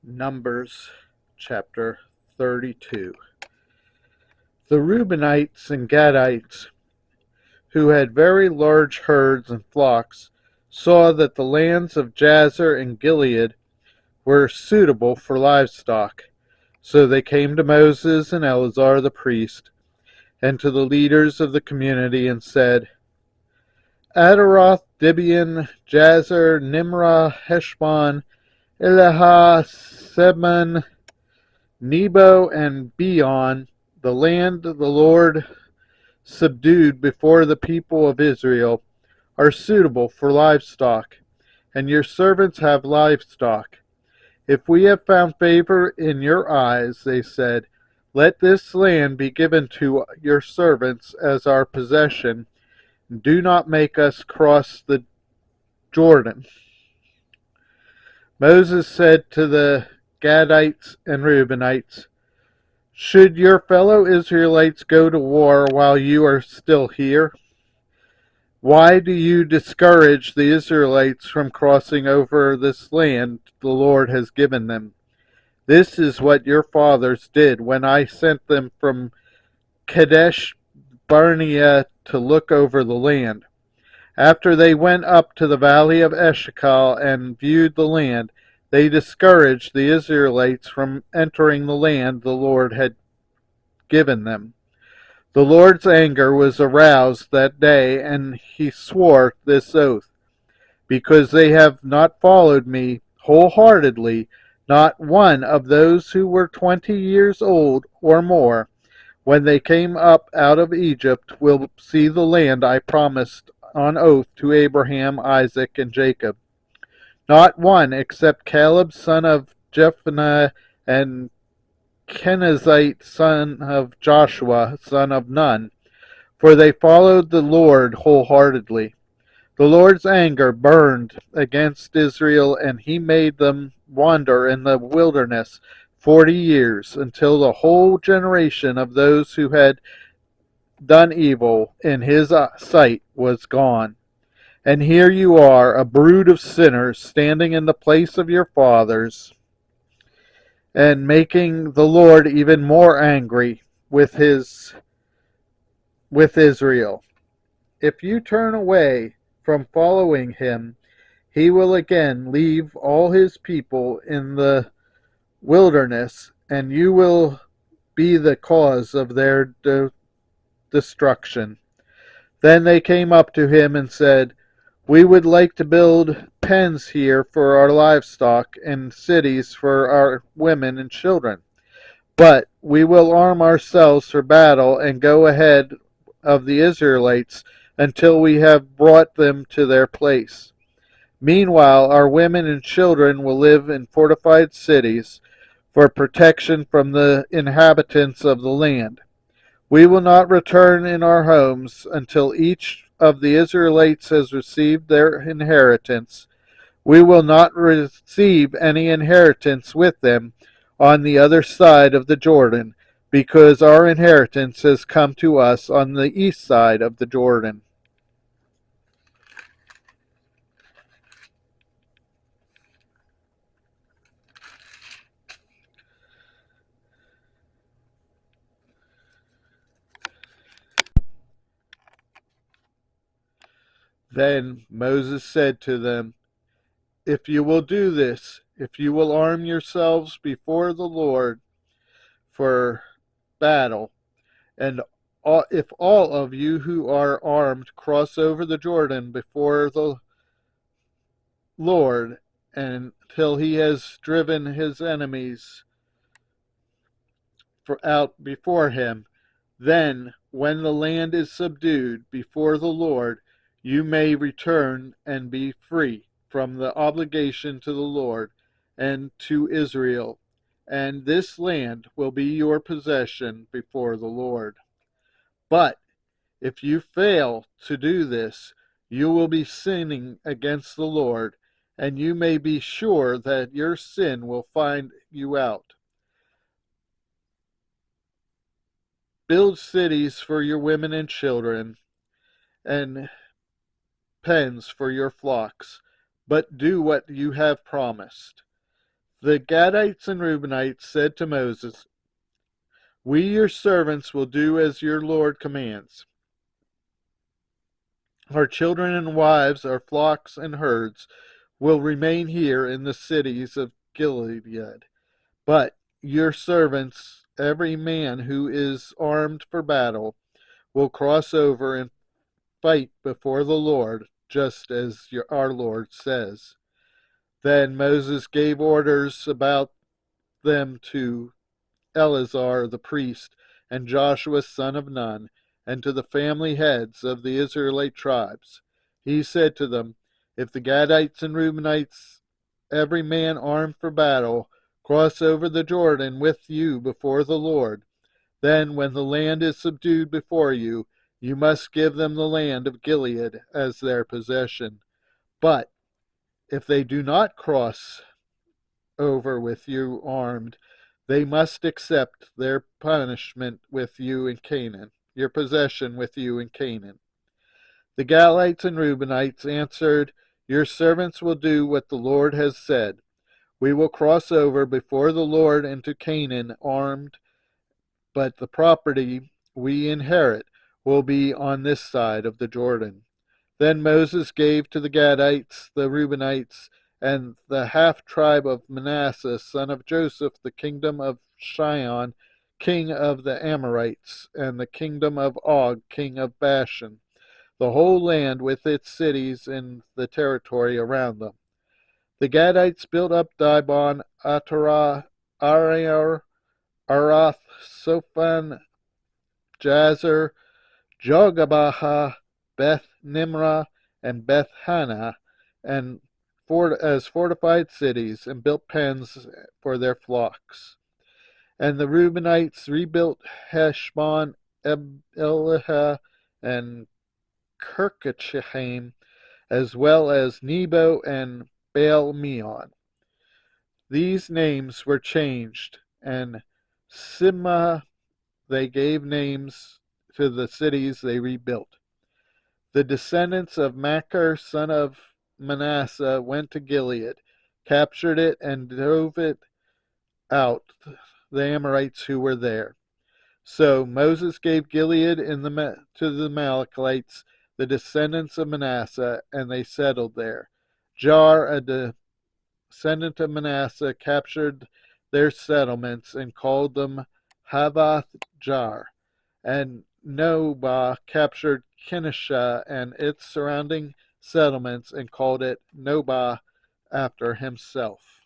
Numbers chapter 32. The Reubenites and Gadites, who had very large herds and flocks, saw that the lands of Jazer and Gilead were suitable for livestock. So they came to Moses and Eleazar the priest, and to the leaders of the community, and said, Adaroth, Dibon, Jazer, Nimrah, Heshbon, Eleha, Sebon, Nebo, and Beon, the land the Lord subdued before the people of Israel, are suitable for livestock, and your servants have livestock. If we have found favor in your eyes, they said, let this land be given to your servants as our possession. Do not make us cross the Jordan. Moses said to the Gadites and Reubenites, should your fellow Israelites go to war while you are still here? Why do you discourage the Israelites from crossing over this land the Lord has given them? This is what your fathers did when I sent them from Kadesh Barnea to look over the land. After they went up to the valley of Eshcol and viewed the land, they discouraged the Israelites from entering the land the Lord had given them. The Lord's anger was aroused that day, and he swore this oath, because they have not followed me wholeheartedly, not one of those who were 20 years old or more, when they came up out of Egypt, will see the land I promised on oath to Abraham, Isaac, and Jacob. Not one except Caleb son of Jephunneh and Kenizzite son of Joshua son of Nun, for they followed the Lord wholeheartedly. The Lord's anger burned against Israel, and he made them wander in the wilderness 40 years, until the whole generation of those who had done evil in his sight was gone. And here you are, a brood of sinners, standing in the place of your fathers, and making the Lord even more angry with Israel. If you turn away from following him, he will again leave all his people in the wilderness, and you will be the cause of their destruction. Then they came up to him and said, we would like to build pens here for our livestock and cities for our women and children. But we will arm ourselves for battle and go ahead of the Israelites until we have brought them to their place. Meanwhile, our women and children will live in fortified cities for protection from the inhabitants of the land. We will not return in our homes until each of the Israelites has received their inheritance. We will not receive any inheritance with them on the other side of the Jordan, because our inheritance has come to us on the east side of the Jordan. Then Moses said to them, if you will do this, if you will arm yourselves before the Lord for battle, and if all of you who are armed cross over the Jordan before the Lord until he has driven his enemies out before him, then when the land is subdued before the Lord, you may return and be free from the obligation to the Lord and to Israel, and this land will be your possession before the Lord. But if you fail to do this, you will be sinning against the Lord, and you may be sure that your sin will find you out. Build cities for your women and children, and pens for your flocks, but do what you have promised. The Gadites and Reubenites said to Moses, "We, your servants, will do as your Lord commands. Our children and wives, our flocks and herds will remain here in the cities of Gilead. But your servants, every man who is armed for battle, will cross over and fight before the Lord, just as our Lord says." Then Moses gave orders about them to Eleazar the priest and Joshua son of Nun, and to the family heads of the Israelite tribes. He said to them, "If the Gadites and Reubenites, every man armed for battle, cross over the Jordan with you before the Lord, then when the land is subdued before you, you must give them the land of Gilead as their possession. But if they do not cross over with you armed, they must accept their punishment with you in Canaan, your possession with you in Canaan." The Gadites and Reubenites answered, "Your servants will do what the Lord has said. We will cross over before the Lord into Canaan armed, but the property we inherit will be on this side of the Jordan." Then Moses gave to the Gadites, the Reubenites, and the half-tribe of Manasseh, son of Joseph, the kingdom of Sihon, king of the Amorites, and the kingdom of Og, king of Bashan, the whole land with its cities and the territory around them. The Gadites built up Dibon, Atara, Ariar, Arath, Sophan, Jazer, Jogabaha, Beth Nimrah, and Beth Hannah, and as fortified cities, and built pens for their flocks. And the Reubenites rebuilt Heshbon, Elihah, and Kirkatchaim, as well as Nebo and Baal Meon. These names were changed, and Sibmah they gave names to the cities they rebuilt. The descendants of Machir, son of Manasseh, went to Gilead, captured it, and drove it out, the Amorites who were there. So Moses gave Gilead to the Amalekites, the descendants of Manasseh, and they settled there. Jar, a descendant of Manasseh, captured their settlements and called them Havoth Jar, and Nobah captured Kenisha and its surrounding settlements and called it Nobah after himself.